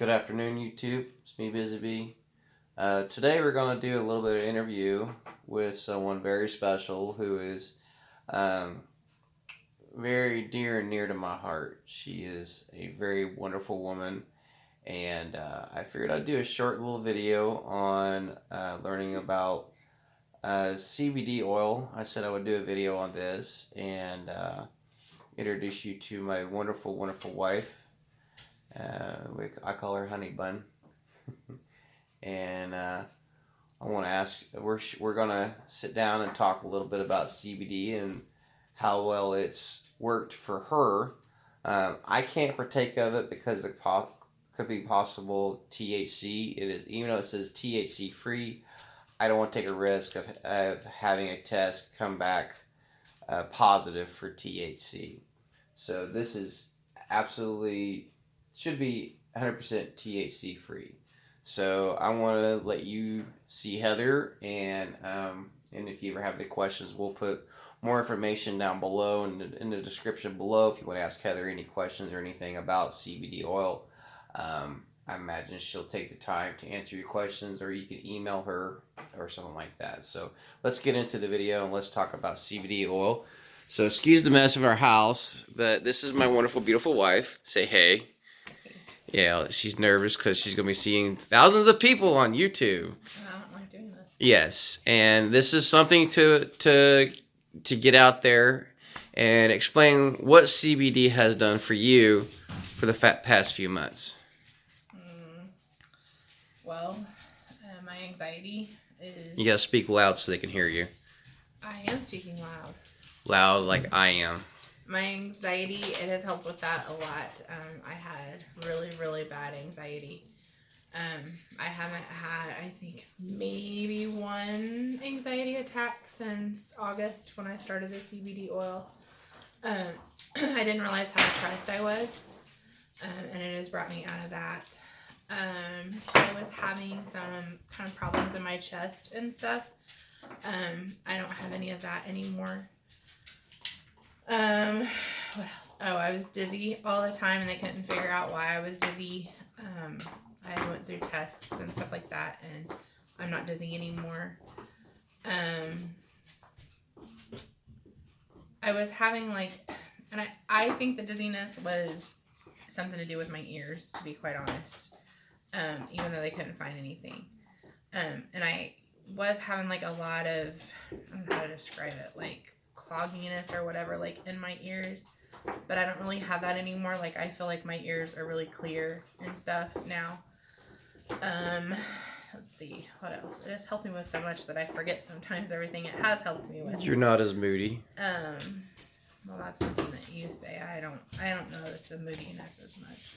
Good afternoon, YouTube. It's me, Busy Bee. Today we're going to do a little bit of interview with someone very special who is very dear and near to my heart. She is a very wonderful woman, and I figured I'd do a short little video on learning about CBD oil. I said I would do a video on this and introduce you to my wonderful, wonderful wife. I call her Honey Bun. And I want to ask, we're going to sit down and talk a little bit about CBD and how well it's worked for her. I can't partake of it because it could be possible THC. It is, even though it says THC free, I don't want to take a risk of having a test come back positive for THC. So this is absolutely, should be 100% THC free. So I want to let you see Heather, and if you ever have any questions, we'll put more information down below in the description below if you want to ask Heather any questions or anything about CBD oil. I imagine she'll take the time to answer your questions, or you can email her or something like that. So let's get into the video and let's talk about CBD oil. So excuse the mess of our house, but this is my wonderful, beautiful wife. Say hey. Yeah, she's nervous because she's going to be seeing thousands of people on YouTube. I don't like doing this. Yes, and this is something to get out there and explain what CBD has done for you for the past few months. Well, my anxiety is... You got to speak loud so they can hear you. I am speaking loud. Loud like I am. My anxiety, it has helped with that a lot. I had really, really bad anxiety. I haven't had, I think, maybe one anxiety attack since August when I started the CBD oil. I didn't realize how depressed I was, and it has brought me out of that. I was having some kind of problems in my chest and stuff. I don't have any of that anymore. What else? Oh, I was dizzy all the time, and they couldn't figure out why I was dizzy. I went through tests and stuff like that, and I'm not dizzy anymore. I was having and I think the dizziness was something to do with my ears, to be quite honest. Even though they couldn't find anything. And I was having a lot of, I don't know how to describe it, clogginess or whatever, in my ears, but I don't really have that anymore. I feel like my ears are really clear and stuff now. Let's see, what else? It has helped me with so much that I forget sometimes everything it has helped me with. You're not as moody. Well, that's something that you say. I don't notice the moodiness as much.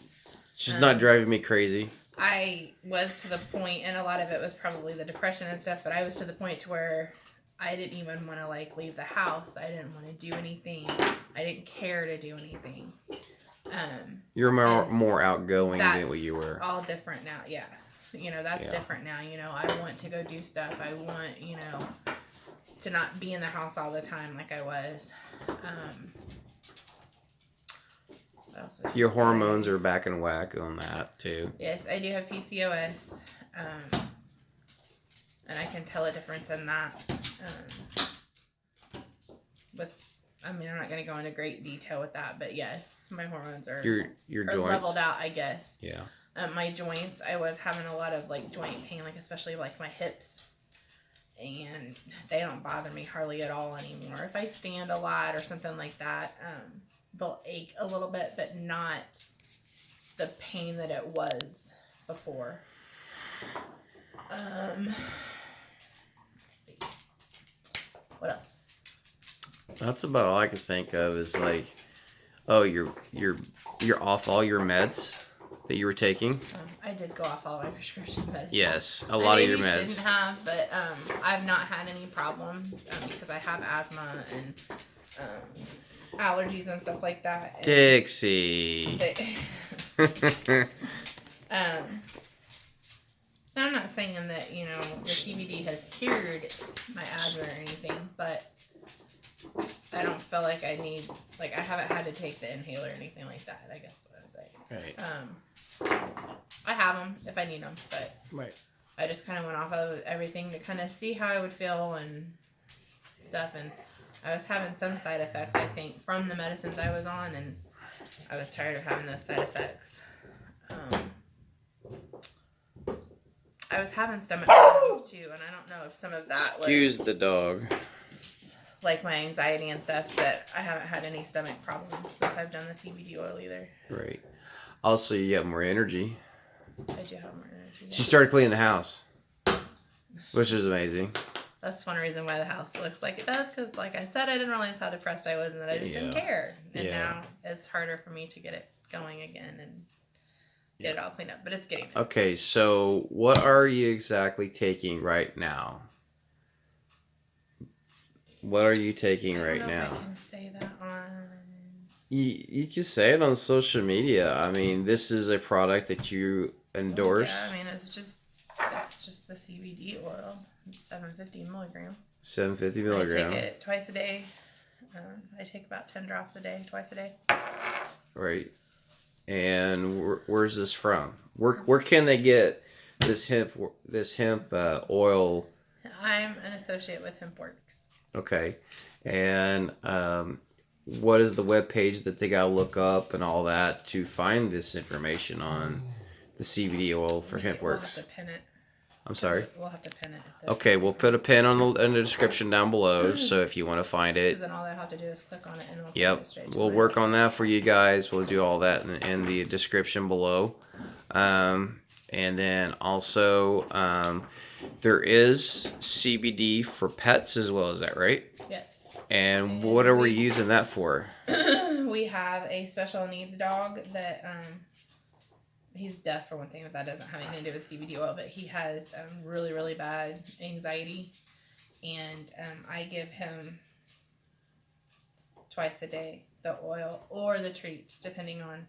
She's not driving me crazy. I was to the point, and a lot of it was probably the depression and stuff, but I was to the point to where I didn't even want to leave the house. I didn't want to do anything. I didn't care to do anything. You're more outgoing than what you were. All different now. Yeah. That's different now. I want to go do stuff. I want, to not be in the house all the time like I was. What else was Your hormones are back in whack on that too. Yes, I do have PCOS. And I can tell a difference in that. I'm not going to go into great detail with that, but yes, my hormones are your joints leveled out, I guess. Yeah. My joints, I was having a lot of joint pain, especially my hips, and they don't bother me hardly at all anymore. If I stand a lot or something like that, they'll ache a little bit, but not the pain that it was before. Let's see. What else? That's about all I can think of is you're off all your meds that you were taking. I did go off all my prescription meds. Yes, a lot of your meds. Shouldn't have, but I've not had any problems because I have asthma and allergies and stuff like that. And Dixie. I'm not saying that the CBD has cured my asthma or anything, but I don't feel like I need, I haven't had to take the inhaler or anything like that, I guess is what I'm saying. Right. I have them if I need them, but Right. I just kind of went off of everything to kind of see how I would feel and stuff. And I was having some side effects, I think, from the medicines I was on, and I was tired of having those side effects. I was having stomach problems too, and I don't know if some of that Excuse was the dog. like my anxiety and stuff, but I haven't had any stomach problems since I've done the CBD oil either. Right. Also, you have more energy. I do have more energy. She started cleaning the house, which is amazing. That's one reason why the house looks like it does, because like I said, I didn't realize how depressed I was and that I just didn't care. And now it's harder for me to get it going again and get it all cleaned up, but it's getting there. Okay, so what are you exactly taking right now? What are you taking right I don't know now? if I can say that on... You can say it on social media. I mean, this is a product that you endorse. Yeah, I mean, it's just the CBD oil. It's 750 milligrams. 750 I milligram. take it twice a day. I take about 10 drops a day, twice a day. Right. And where's this from? Where can they get this hemp oil? I'm an associate with HempWorks. Okay. And what is the web page that they gotta look up and all that to find this information on the CBD oil for HempWorks? We'll have to pin it. I'm sorry? We'll have to pin it. Okay, we'll put a pin in the description down below, so if you want to find it. Because then all I have to do is click on it and it'll take Yep, it straight to we'll my work website. on that for you guys. We'll do all that in the description below. And then also, there is CBD for pets as well, is that right? Yes. And what are we using that for? We have a special needs dog that he's deaf for one thing, but that doesn't have anything to do with CBD oil. But he has really, really bad anxiety, and I give him twice a day the oil or the treats, depending on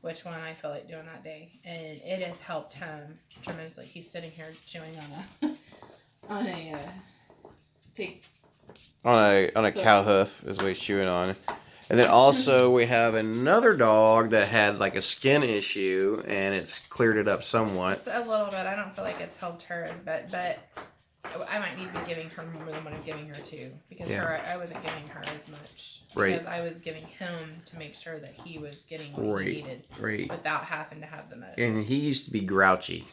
which one I feel like doing that day. And it has helped him tremendously. He's sitting here chewing on a pig. On a cow hoof is what he's chewing on. And then also we have another dog that had like a skin issue, and it's cleared it up somewhat. Just a little bit. I don't feel like it's helped her as bad, but I might need to be giving her more than what I'm giving her too, because I wasn't giving her as much. Because I was giving him to make sure that he was getting what he needed without having to have the medicine. And he used to be grouchy.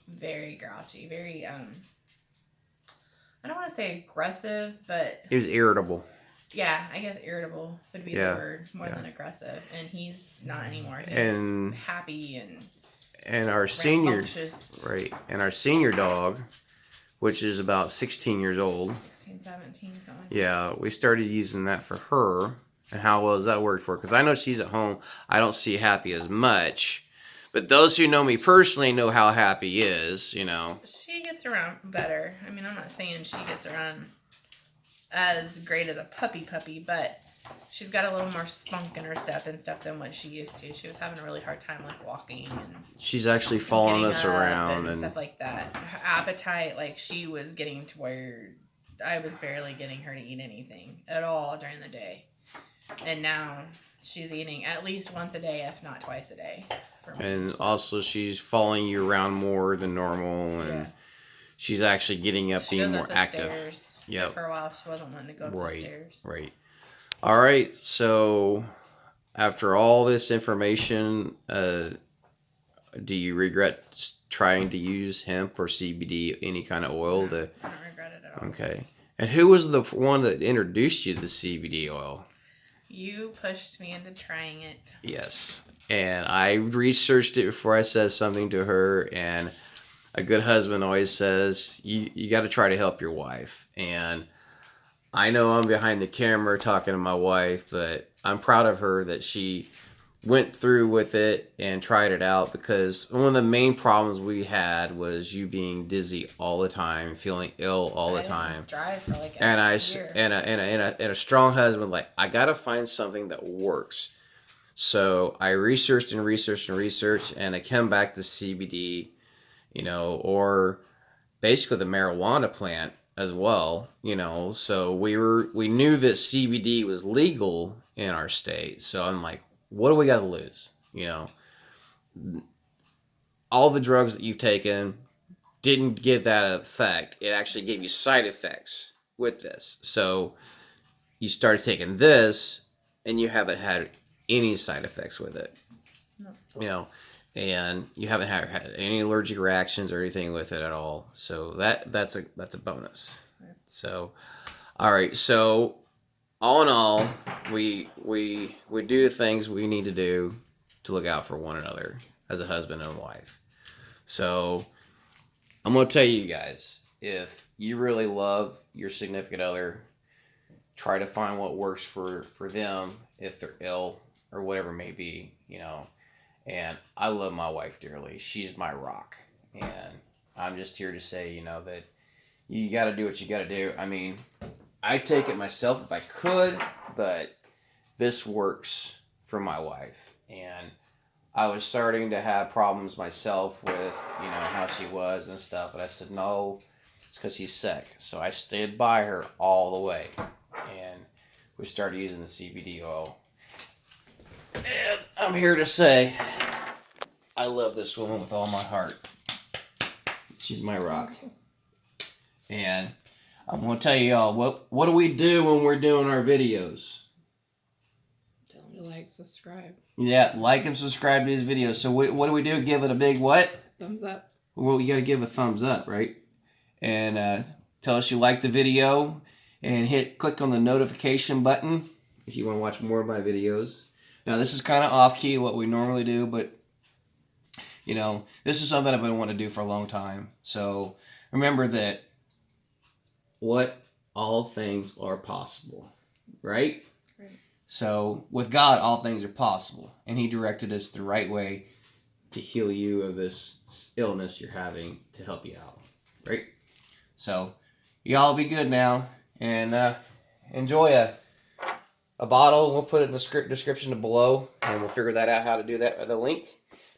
Very grouchy. Very, I don't want to say aggressive, but... He was irritable. Yeah, I guess irritable would be the word, more than aggressive. And he's not anymore. He's happy and our senior... Right. And our senior dog, which is about 16 years old. 16, 17, something like that. Yeah, we started using that for her. And how well has that worked for her? Because I know she's at home. I don't see Happy as much. But those who know me personally know how Happy is, you know. She gets around better. I mean, I'm not saying she gets around as great as a puppy, but she's got a little more spunk in her step and stuff than what she used to. She was having a really hard time, like, walking. And she's actually following us around. And stuff like that. Her appetite, like, she was getting to where I was barely getting her to eat anything at all during the day. And now she's eating at least once a day, if not twice a day. And also she's following you around more than normal, and she's actually getting up, being more active. Stairs. Yep. For a while, she wasn't wanting to go up the stairs. Right. All right. So, after all this information, do you regret trying to use hemp or CBD, any kind of oil? I don't regret it at all. Okay. And who was the one that introduced you to the CBD oil? You pushed me into trying it. Yes. And I researched it before I said something to her, and a good husband always says, you got to try to help your wife. And I know I'm behind the camera talking to my wife, but I'm proud of her that she went through with it and tried it out, because one of the main problems we had was you being dizzy all the time, feeling ill all the time. Dry for like and a year. And a strong husband, like, I got to find something that works. So I researched and I came back to CBD, you know, or basically the marijuana plant as well, you know. So we knew that CBD was legal in our state. So I'm like, what do we got to lose, you know? all the drugs that you've taken didn't give that effect. It actually gave you side effects with this. So you started taking this, and you haven't had any side effects with it. No. You know, and you haven't had any allergic reactions or anything with it at all. So that's a bonus. Right. So, all right. So all in all, we do the things we need to do to look out for one another as a husband and wife. So I'm gonna tell you guys, if you really love your significant other, try to find what works for them if they're ill or whatever it may be, you know. And I love my wife dearly. She's my rock. And I'm just here to say, you know, that you got to do what you got to do. I mean, I take it myself if I could, but this works for my wife. And I was starting to have problems myself with, you know, how she was and stuff. But I said, no, it's because she's sick. So I stayed by her all the way. And we started using the CBD oil. And I'm here to say, I love this woman with all my heart. She's my rock. And I'm going to tell you all, what do we do when we're doing our videos? Tell them to like, subscribe. Yeah, like and subscribe to these videos. So what do we do? Give it a big what? Thumbs up. Well, you got to give a thumbs up, right? And tell us you like the video. And click on the notification button if you want to watch more of my videos. Now, this is kind of off-key what we normally do, but, you know, this is something I've been wanting to do for a long time. So remember that all things are possible, right? Right. So with God, all things are possible. And he directed us the right way to heal you of this illness you're having to help you out, right? So y'all be good now. And enjoy a bottle. We'll put it in the description below, and we'll figure that out how to do that. The link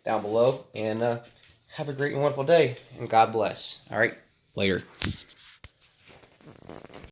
down below. And have a great and wonderful day. And God bless. All right, later.